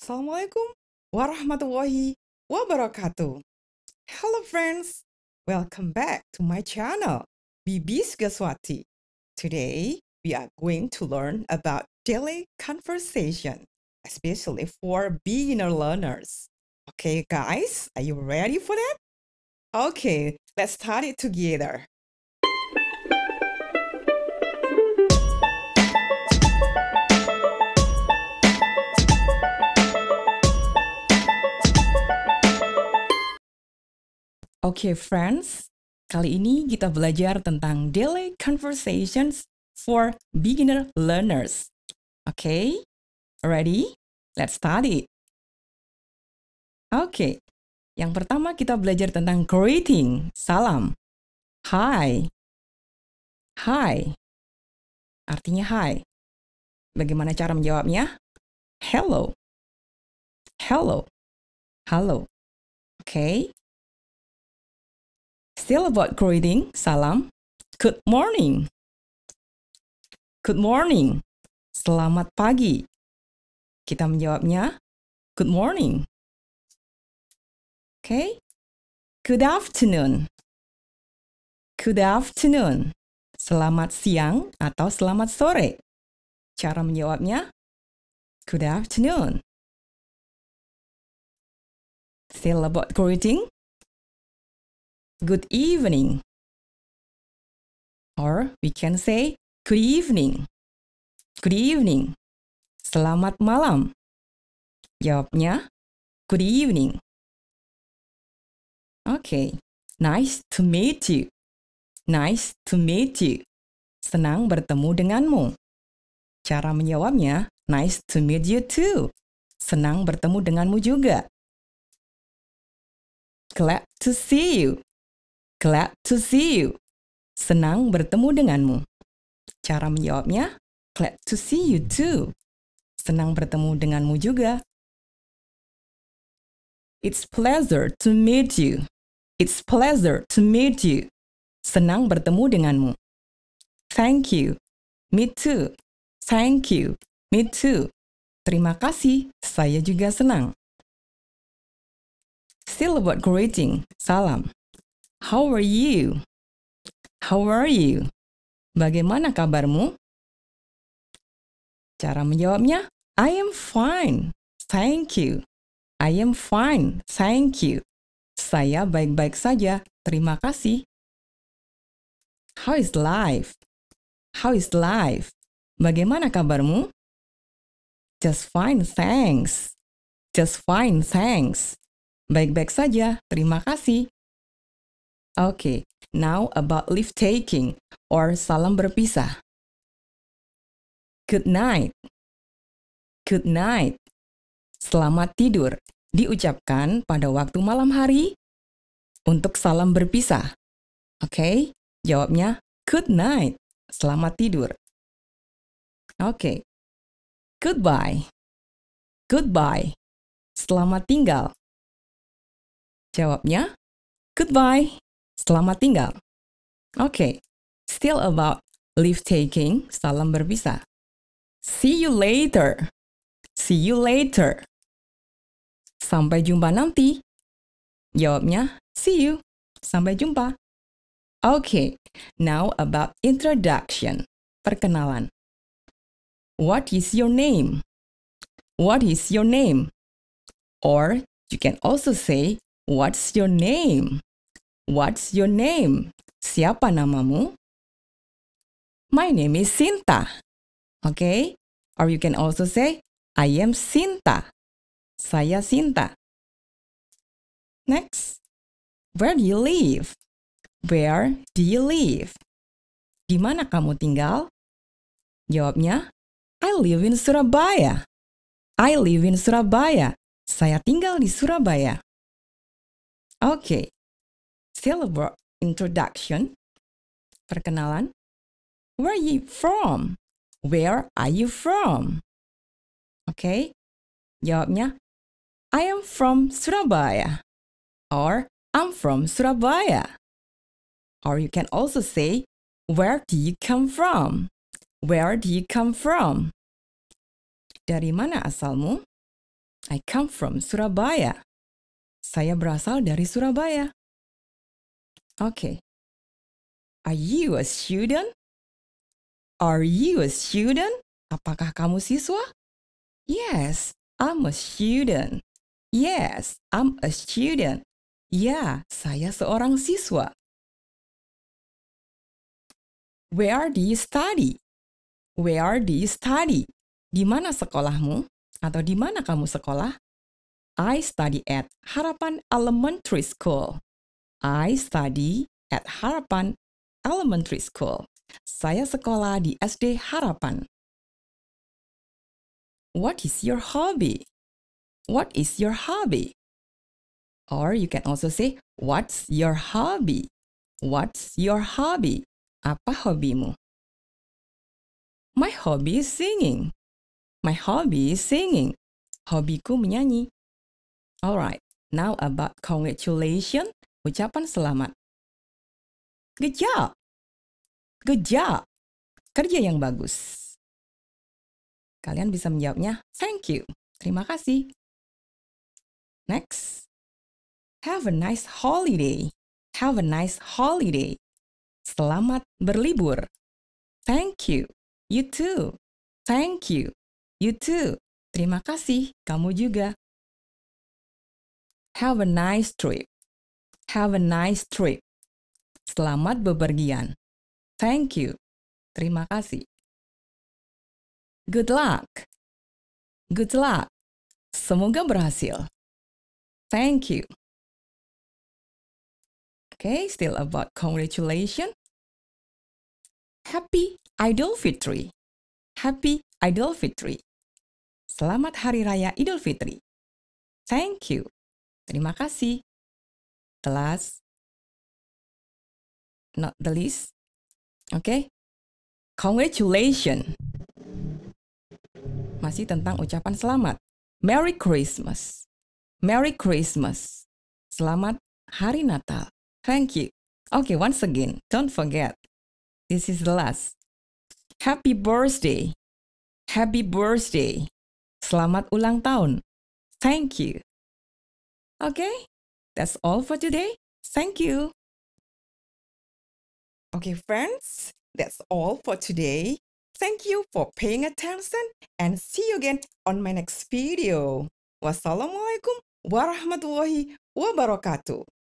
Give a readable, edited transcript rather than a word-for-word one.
Assalamualaikum warahmatullahi wabarakatuh. Hello friends, welcome back to my channel, Bibi Sugiaswati. Today, we are going to learn about daily conversation, especially for beginner learners. Okay guys, are you ready for that? Okay, let's start it together. Oke, friends, kali ini kita belajar tentang daily conversations for beginner learners. Oke, ready? Let's start it. Oke, yang pertama kita belajar tentang greeting, salam. Hi. Hi. Artinya hi. Bagaimana cara menjawabnya? Hello. Hello. Halo. Oke. Still about greeting, salam. Good morning. Good morning. Selamat pagi. Kita menjawabnya, good morning. Okay. Good afternoon. Good afternoon. Selamat siang atau selamat sore. Cara menjawabnya, good afternoon. Still about greeting, good evening. Or we can say, good evening. Good evening. Selamat malam. Jawabnya, good evening. Okay. Nice to meet you. Nice to meet you. Senang bertemu denganmu. Cara menjawabnya, nice to meet you too. Senang bertemu denganmu juga. Glad to see you. Glad to see you. Senang bertemu denganmu. Cara menjawabnya, glad to see you too. Senang bertemu denganmu juga. It's pleasure to meet you. It's pleasure to meet you. Senang bertemu denganmu. Thank you. Me too. Thank you. Me too. Terima kasih. Saya juga senang. Still about greeting. Salam. How are you? How are you? Bagaimana kabarmu? Cara menjawabnya, I am fine. Thank you. I am fine. Thank you. Saya baik-baik saja. Terima kasih. How is life? How is life? Bagaimana kabarmu? Just fine, thanks. Just fine, thanks. Baik-baik saja. Terima kasih. Okay, now about leave taking or salam berpisah. Good night. Good night. Selamat tidur diucapkan pada waktu malam hari untuk salam berpisah. Okay, jawabnya good night. Selamat tidur. Okay. Goodbye. Goodbye. Selamat tinggal. Jawabnya goodbye. Selamat tinggal. Okay. Still about leave taking, salam berpisah. See you later. See you later. Sampai jumpa nanti. Jawabnya see you. Sampai jumpa. Okay. Now about introduction. Perkenalan. What is your name? What is your name? Or you can also say, what's your name? What's your name? Siapa namamu? My name is Sinta. Okay? Or you can also say, I am Sinta. Saya Sinta. Next. Where do you live? Where do you live? Di mana kamu tinggal? Jawabnya, I live in Surabaya. I live in Surabaya. Saya tinggal di Surabaya. Okay. Still about introduction. Perkenalan. Where are you from? Where are you from? Okay. Jawabnya, I am from Surabaya. Or, I'm from Surabaya. Or you can also say, where do you come from? Where do you come from? Dari mana asalmu? I come from Surabaya. Saya berasal dari Surabaya. Okay. Are you a student? Are you a student? Apakah kamu siswa? Yes, I'm a student. Yes, I'm a student. Ya, saya seorang siswa. Where do you study? Where do you study? Di mana sekolahmu? Atau di mana kamu sekolah? I study at Harapan Elementary School. I study at Harapan Elementary School. Saya sekolah di SD Harapan. What is your hobby? What is your hobby? Or you can also say, what's your hobby? What's your hobby? Apa hobimu? My hobby is singing. My hobby is singing. Hobiku menyanyi. Alright, now about congratulations, ucapan selamat. Good job. Good job. Kerja yang bagus. Kalian bisa menjawabnya, thank you. Terima kasih. Next. Have a nice holiday. Have a nice holiday. Selamat berlibur. Thank you. You too. Thank you. You too. Terima kasih. Kamu juga. Have a nice trip. Have a nice trip. Selamat bepergian. Thank you. Terima kasih. Good luck. Good luck. Semoga berhasil. Thank you. Okay, still about congratulations. Happy Idul Fitri. Happy Idul Fitri. Selamat Hari Raya Idul Fitri. Thank you. Terima kasih. The last, not the least. Okay. Congratulations. Masih tentang ucapan selamat. Merry Christmas. Merry Christmas. Selamat Hari Natal. Thank you. Okay, once again, don't forget. This is the last. Happy birthday. Happy birthday. Selamat ulang tahun. Thank you. Okay, that's all for today. Thank you. Okay, friends, that's all for today. Thank you for paying attention and see you again on my next video. Wassalamualaikum warahmatullahi wabarakatuh.